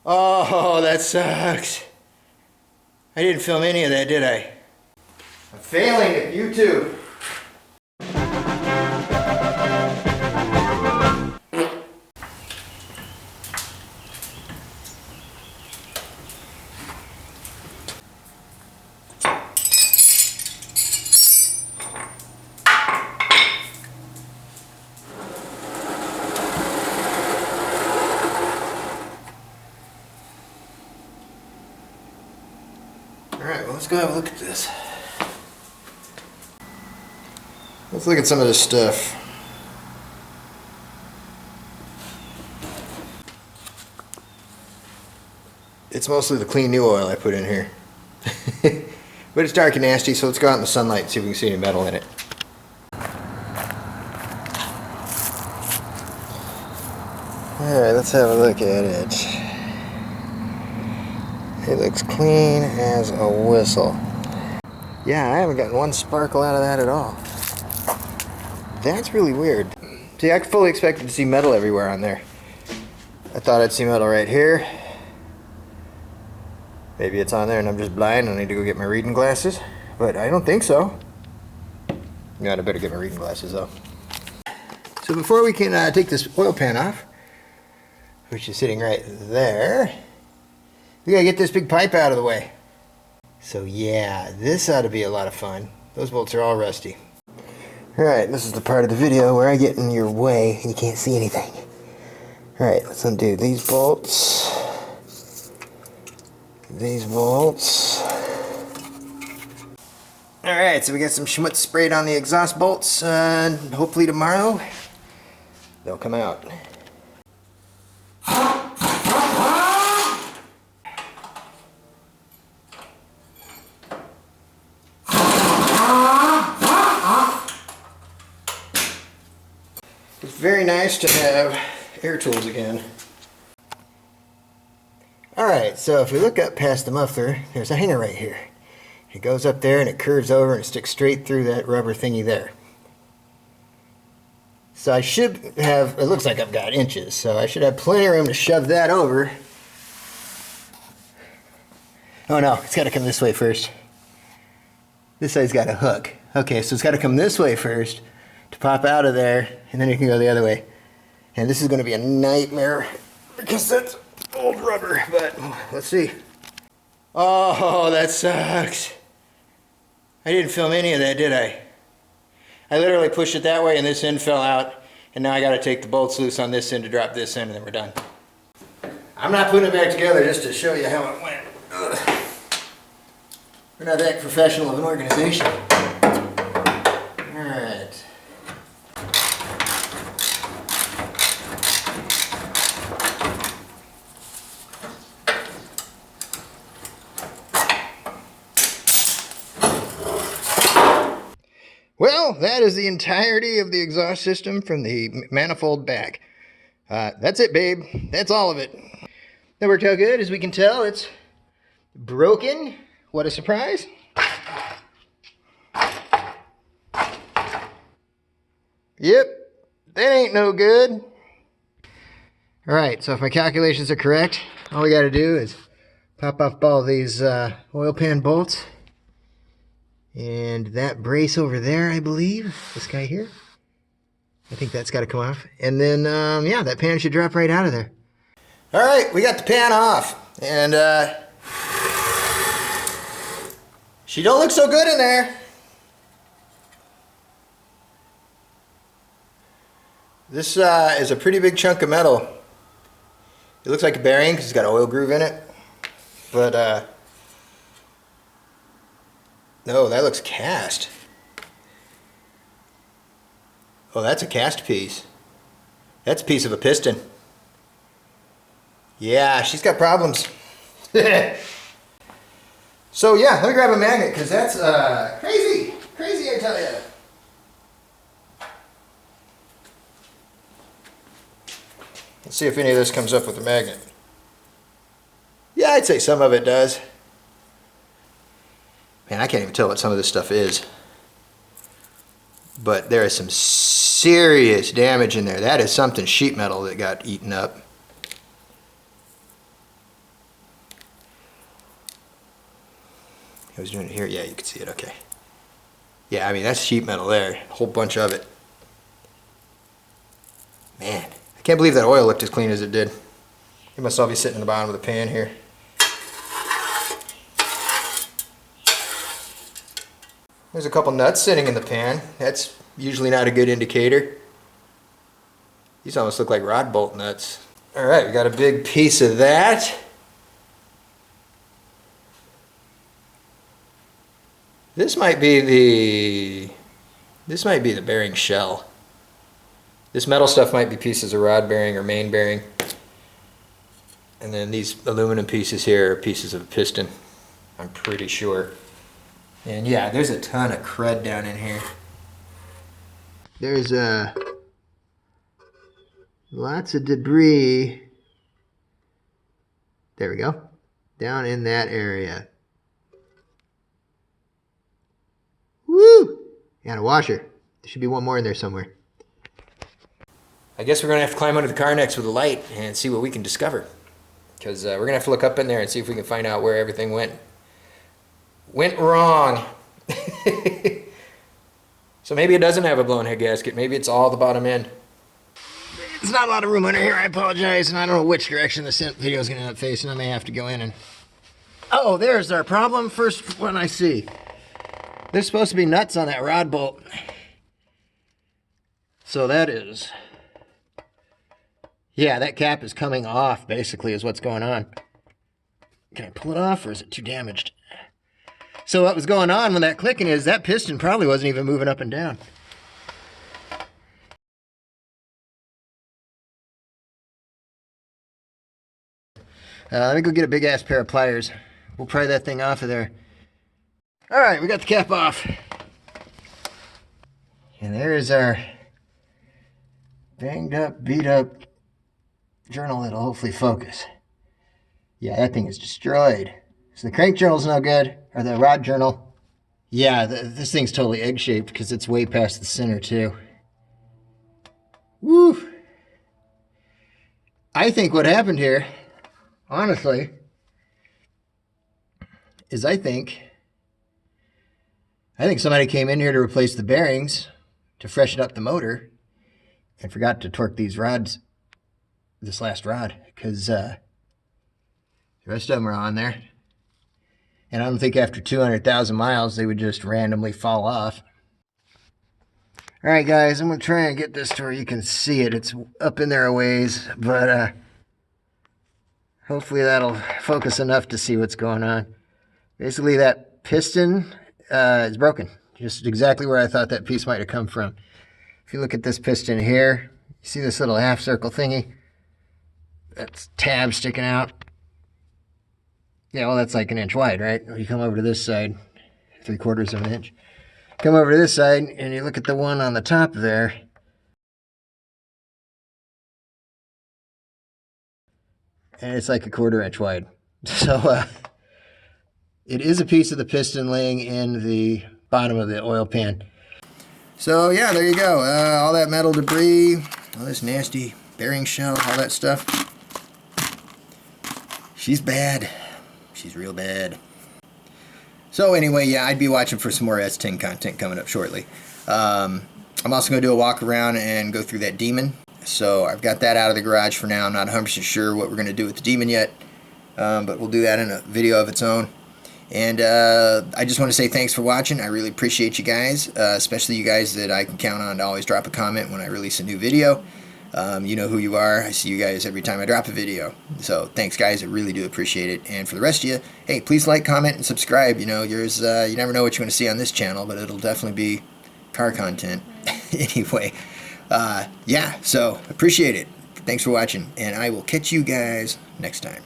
Oh, that sucks. I didn't film any of that, did I? I'm failing at YouTube. Alright, well, let's go have a look at this. Let's look at some of this stuff. It's mostly the clean new oil I put in here. But it's dark and nasty, so let's go out in the sunlight and see if we can see any metal in it. Alright, let's have a look at it. It looks clean as a whistle. Yeah, I haven't gotten one sparkle out of that at all. That's really weird. See, I fully expected to see metal everywhere on there. I thought I'd see metal right here. Maybe it's on there and I'm just blind and I need to go get my reading glasses. But I don't think so. Yeah, I better get my reading glasses though. So before we can take this oil pan off, which is sitting right there, we gotta get this big pipe out of the way. So yeah, this ought to be a lot of fun. Those bolts are all rusty. Alright, this is the part of the video where I get in your way and you can't see anything. Alright, let's undo these bolts. These bolts. Alright, so we got some schmutz sprayed on the exhaust bolts. Hopefully tomorrow they'll come out. It's very nice to have air tools again. Alright, so if we look up past the muffler, there's a hanger right here. It goes up there and it curves over and it sticks straight through that rubber thingy there. So I should have, it looks like I've got inches, so I should have plenty of room to shove that over. Oh no, it's got to come this way first. This side's got a hook. Okay, so it's got to come this way first to pop out of there, and then it can go the other way. And this is going to be a nightmare because that's old rubber, but let's see. Oh, that sucks. I didn't film any of that, did I? I literally pushed it that way and this end fell out, and now I got to take the bolts loose on this end to drop this end, and then we're done. I'm not putting it back together just to show you how it went. Ugh. We're not that professional of an organization. Alright. Well, that is the entirety of the exhaust system from the manifold back. That's it, babe. That's all of it. That worked out good. As we can tell, it's broken. What a surprise. Yep, that ain't no good. Alright, so if my calculations are correct, all we got to do is pop off all these oil pan bolts. And that brace over there, I believe, this guy here, I think that's got to come off. And then, yeah, that pan should drop right out of there. All right, we got the pan off. And she don't look so good in there. This is a pretty big chunk of metal. It looks like a bearing because it's got an oil groove in it. But, no, that looks cast. Oh, that's a cast piece. That's a piece of a piston. Yeah, she's got problems. So yeah, let me grab a magnet because that's crazy. Crazy, I tell you. Let's see if any of this comes up with a magnet. Yeah, I'd say some of it does. Man, I can't even tell what some of this stuff is. But there is some serious damage in there. That is something sheet metal that got eaten up. I was doing it here. Yeah, you can see it. Okay. Yeah, I mean, that's sheet metal there. A whole bunch of it. Man, I can't believe that oil looked as clean as it did. It must all be sitting in the bottom of the pan here. There's a couple nuts sitting in the pan. That's usually not a good indicator. These almost look like rod bolt nuts. All right, we got a big piece of that. This might be the bearing shell. This metal stuff might be pieces of rod bearing or main bearing. And then these aluminum pieces here are pieces of a piston, I'm pretty sure. And yeah, there's a ton of crud down in here. There's lots of debris. There we go. Down in that area. Woo! And a washer. There should be one more in there somewhere. I guess we're going to have to climb under the car next with a light and see what we can discover. Because we're going to have to look up in there and see if we can find out where everything went wrong. So maybe it doesn't have a blown head gasket. Maybe it's all the bottom end. There's not a lot of room under here. I apologize. And I don't know which direction this video is going to end up facing. I may have to go in and... Oh, there's our problem. First one I see. There's supposed to be nuts on that rod bolt. So that is... Yeah, that cap is coming off, basically, is what's going on. Can I pull it off, or is it too damaged? So what was going on when that clicking is, that piston probably wasn't even moving up and down. Let me go get a big-ass pair of pliers. We'll pry that thing off of there. All right, we got the cap off. And there's our banged up, beat up journal that'll hopefully focus. Yeah, that thing is destroyed. So the crank journal's no good, or the rod journal. Yeah, this thing's totally egg-shaped because it's way past the center too. Woo! I think what happened here, honestly, is I think somebody came in here to replace the bearings to freshen up the motor and forgot to torque these rods, this last rod, because the rest of them are on there. And I don't think after 200,000 miles they would just randomly fall off. All right, guys, I'm going to try and get this to where you can see it. It's up in there a ways, but hopefully that'll focus enough to see what's going on. Basically, that piston is broken, just exactly where I thought that piece might have come from. If you look at this piston here, you see this little half circle thingy? That's tab sticking out. Yeah, well, that's like 1 inch wide, right? You come over to this side, 3/4 of an inch. Come over to this side, and you look at the one on the top there. And it's like 1/4 inch wide. So, it is a piece of the piston laying in the bottom of the oil pan. So, yeah, there you go. All that metal debris, all this nasty bearing shell, all that stuff. She's bad. She's real bad. So anyway, yeah, I'd be watching for some more S10 content coming up shortly. I'm also going to do a walk around and go through that Demon. So I've got that out of the garage for now. I'm not 100% sure what we're going to do with the Demon yet. But we'll do that in a video of its own. And I just want to say thanks for watching. I really appreciate you guys, especially you guys that I can count on to always drop a comment when I release a new video. You know who you are. I see you guys every time I drop a video. So thanks, guys. I really do appreciate it. And for the rest of you, hey, please like, comment, and subscribe. You know, you never know what you're going to see on this channel, but it'll definitely be car content. Anyway, yeah, so appreciate it. Thanks for watching, and I will catch you guys next time.